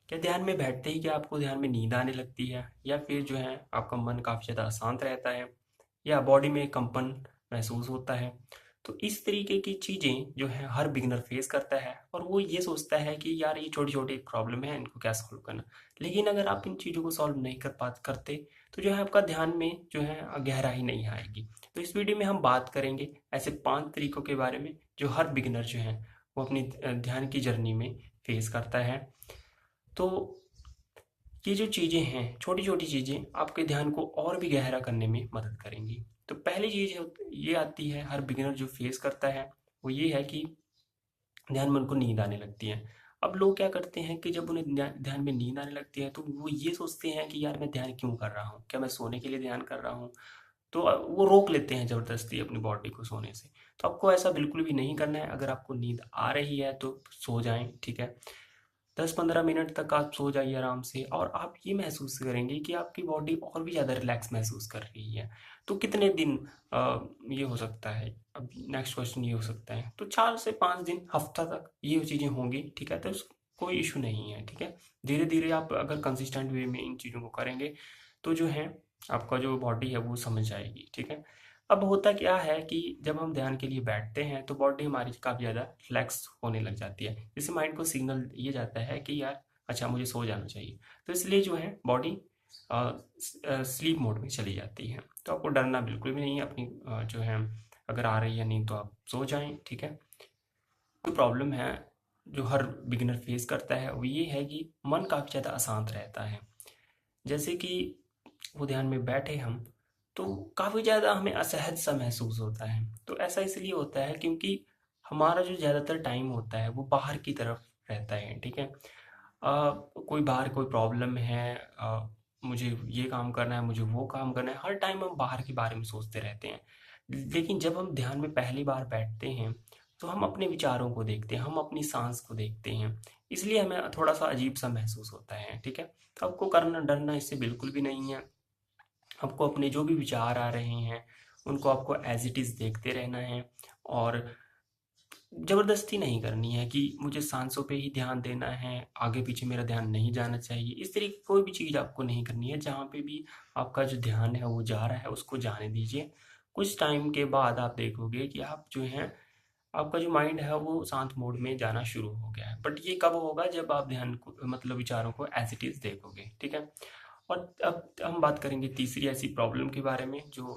क्या ध्यान में बैठते ही क्या आपको ध्यान में नींद आने लगती है, या फिर जो है आपका मन काफ़ी ज़्यादा अशांत रहता है, या बॉडी में कंपन महसूस होता है? तो इस तरीके की चीज़ें जो है हर बिगिनर फेस करता है, और वो ये सोचता है कि यार ये छोटी छोटी प्रॉब्लम है, इनको क्या सॉल्व करना। लेकिन अगर आप इन चीज़ों को सॉल्व नहीं करते, तो जो है आपका ध्यान में जो है गहराई नहीं आएगी। तो इस वीडियो में हम बात करेंगे ऐसे 5 तरीकों के बारे में जो हर बिगिनर जो है वो अपनी ध्यान की जर्नी में फेस करता है। तो ये जो चीज़ें हैं, छोटी छोटी चीज़ें आपके ध्यान को और भी गहरा करने में मदद करेंगी। तो पहली चीज़ ये आती है, हर बिगिनर जो फेस करता है, वो ये है कि ध्यान में उनको नींद आने लगती है। अब लोग क्या करते हैं कि जब उन्हें ध्यान में नींद आने लगती है, तो वो ये सोचते हैं कि यार मैं ध्यान क्यों कर रहा हूँ, क्या मैं सोने के लिए ध्यान कर रहा हूँ? तो वो रोक लेते हैं ज़बरदस्ती अपनी बॉडी को सोने से। तो आपको ऐसा बिल्कुल भी नहीं करना है। अगर आपको नींद आ रही है तो सो जाएं, ठीक है। 10-15 मिनट तक आप सो जाइए आराम से, और आप ये महसूस करेंगे कि आपकी बॉडी और भी ज़्यादा रिलैक्स महसूस कर रही है। तो कितने दिन ये हो सकता है? अब नेक्स्ट क्वेश्चन ये हो सकता है, तो 4 से 5 दिन, हफ्ता तक ये चीज़ें होंगी, ठीक है। तो कोई इशू नहीं है, ठीक है। धीरे धीरे आप अगर कंसिस्टेंट वे में इन चीज़ों को करेंगे, तो जो है आपका जो बॉडी है वो समझ जाएगी, ठीक है। अब होता क्या है कि जब हम ध्यान के लिए बैठते हैं, तो बॉडी हमारी काफ़ी ज़्यादा रिलैक्स होने लग जाती है। जिससे माइंड को सिग्नल ये जाता है कि यार अच्छा, मुझे सो जाना चाहिए। तो इसलिए जो है बॉडी स्लीप मोड में चली जाती है। तो आपको डरना बिल्कुल भी नहीं है अपनी जो है, अगर आ रही है नींद तो आप सो जाएं, ठीक है। कोई प्रॉब्लम है जो हर बिगिनर फेस करता है, वो ये है कि मन काफ़ी ज़्यादा अशांत रहता है। जैसे कि वो ध्यान में बैठे हम, तो काफ़ी ज़्यादा हमें असहज सा महसूस होता है। तो ऐसा इसलिए होता है क्योंकि हमारा जो ज़्यादातर टाइम होता है वो बाहर की तरफ रहता है, ठीक है। कोई बाहर कोई प्रॉब्लम है, मुझे ये काम करना है, मुझे वो काम करना है, हर टाइम हम बाहर के बारे में सोचते रहते हैं। लेकिन जब हम ध्यान में पहली बार बैठते हैं, तो हम अपने विचारों को देखते हैं, हम अपनी सांस को देखते हैं। इसलिए हमें थोड़ा सा अजीब सा महसूस होता है, ठीक है। तो आपको करना डरना इससे बिल्कुल भी नहीं है। आपको अपने जो भी विचार आ रहे हैं, उनको आपको एज इट इज़ देखते रहना है, और ज़बरदस्ती नहीं करनी है कि मुझे सांसों पे ही ध्यान देना है, आगे पीछे मेरा ध्यान नहीं जाना चाहिए। इस तरह की कोई भी चीज़ आपको नहीं करनी है। जहाँ पे भी आपका जो ध्यान है वो जा रहा है, उसको जाने दीजिए। कुछ टाइम के बाद आप देखोगे कि आप जो हैं, आपका जो माइंड है वो शांत मोड में जाना शुरू हो गया है। बट ये कब होगा? जब आप ध्यान को मतलब विचारों को एज इट इज़ देखोगे, ठीक है। और अब हम बात करेंगे तीसरी ऐसी प्रॉब्लम के बारे में जो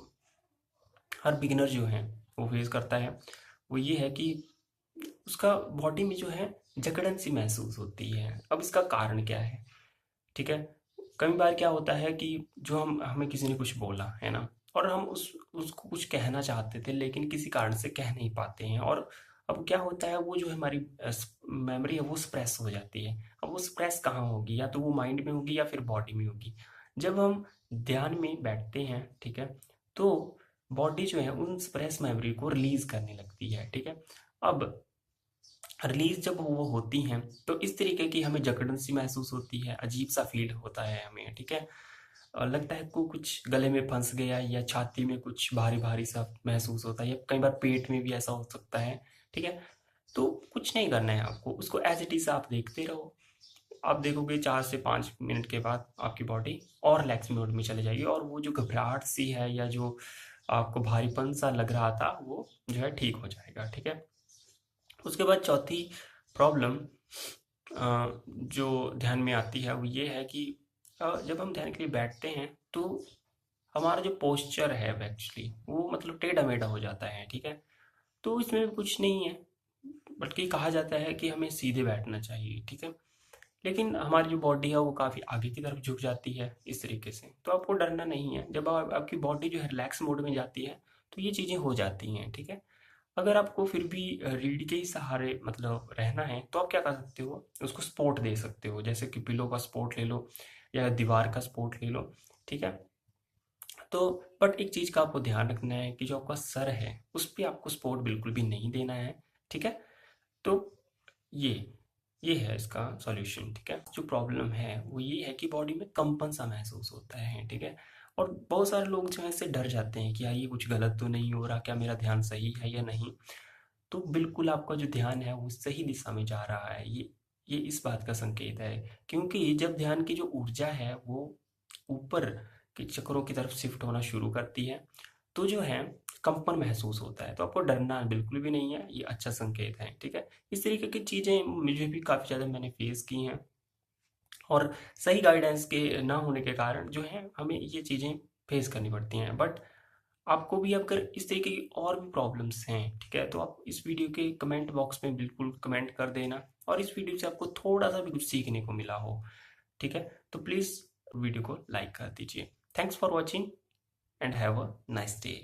हर बिगिनर जो है वो फेस करता है। वो ये है कि उसका बॉडी में जो है जकड़न सी महसूस होती है। अब इसका कारण क्या है, ठीक है। कई बार क्या होता है कि जो हम हमें किसी ने कुछ बोला है ना, और हम उसको कुछ कहना चाहते थे, लेकिन किसी कारण से कह नहीं पाते हैं, और अब क्या होता है, वो जो हमारी मेमोरी है वो स्प्रेस हो जाती है। अब वो स्प्रेस कहाँ होगी? या तो वो माइंड में होगी या फिर बॉडी में होगी। जब हम ध्यान में बैठते हैं, ठीक है, तो बॉडी जो है उन स्प्रेस मेमोरी को रिलीज करने लगती है, ठीक है। अब रिलीज जब वो होती हैं, तो इस तरीके की हमें जकड़न सी महसूस होती है, अजीब सा फील होता है हमें, ठीक है। लगता है को कुछ गले में फंस गया, या छाती में कुछ भारी भारी सा महसूस होता है, या कई बार पेट में भी ऐसा हो सकता है, ठीक है। तो कुछ नहीं करना है आपको, उसको एज इट इज आप देखते रहो। आप देखोगे 4 से 5 मिनट के बाद आपकी बॉडी और रिलैक्स मोड में चली जाएगी, और वो जो घबराहट सी है, या जो आपको भारीपन सा लग रहा था, वो जो है ठीक हो जाएगा, ठीक है। उसके बाद चौथी प्रॉब्लम जो ध्यान में आती है वो ये है कि जब हम ध्यान के लिए बैठते हैं, तो हमारा जो पोस्चर है एक्चुअली वो मतलब टेढ़ा मेढ़ा हो जाता है, ठीक है। तो इसमें भी कुछ नहीं है, बल्कि कहा जाता है कि हमें सीधे बैठना चाहिए, ठीक है। लेकिन हमारी जो बॉडी है वो काफ़ी आगे की तरफ झुक जाती है इस तरीके से। तो आपको डरना नहीं है। जब आपकी बॉडी जो है रिलैक्स मोड में जाती है, तो ये चीज़ें हो जाती हैं, ठीक है। अगर आपको फिर भी रीढ़ के ही सहारे मतलब रहना है, तो आप क्या कर सकते हो, उसको सपोर्ट दे सकते हो। जैसे कि पिलो का सपोर्ट ले लो, या दीवार का सपोर्ट ले लो, ठीक है। तो बट एक चीज़ का आपको ध्यान रखना है कि जो आपका सर है उस पे आपको सपोर्ट बिल्कुल भी नहीं देना है, ठीक है। तो ये ये है इसका सॉल्यूशन, ठीक है। जो प्रॉब्लम है वो ये है कि बॉडी में कंपन सा महसूस होता है, ठीक है। और बहुत सारे लोग जो है इससे डर जाते हैं कि यार ये कुछ गलत तो नहीं हो रहा, क्या मेरा ध्यान सही है या नहीं। तो बिल्कुल आपका जो ध्यान है वो सही दिशा में जा रहा है। ये इस बात का संकेत है, क्योंकि जब ध्यान की जो ऊर्जा है वो ऊपर के चक्रों की तरफ शिफ्ट होना शुरू करती है, तो जो है कंपन महसूस होता है। तो आपको डरना बिल्कुल भी नहीं है, ये अच्छा संकेत है, ठीक है। इस तरीके की चीज़ें मुझे भी काफ़ी ज़्यादा मैंने फेस की हैं, और सही गाइडेंस के ना होने के कारण जो है हमें ये चीज़ें फेस करनी पड़ती हैं। बट आपको भी अगर इस तरीके की और भी प्रॉब्लम्स हैं, ठीक है, तो आप इस वीडियो के कमेंट बॉक्स में बिल्कुल कमेंट कर देना, और इस वीडियो से आपको थोड़ा सा भी कुछ सीखने को मिला हो, ठीक है, तो प्लीज़ वीडियो को लाइक कर दीजिए। Thanks for watching and have a nice day.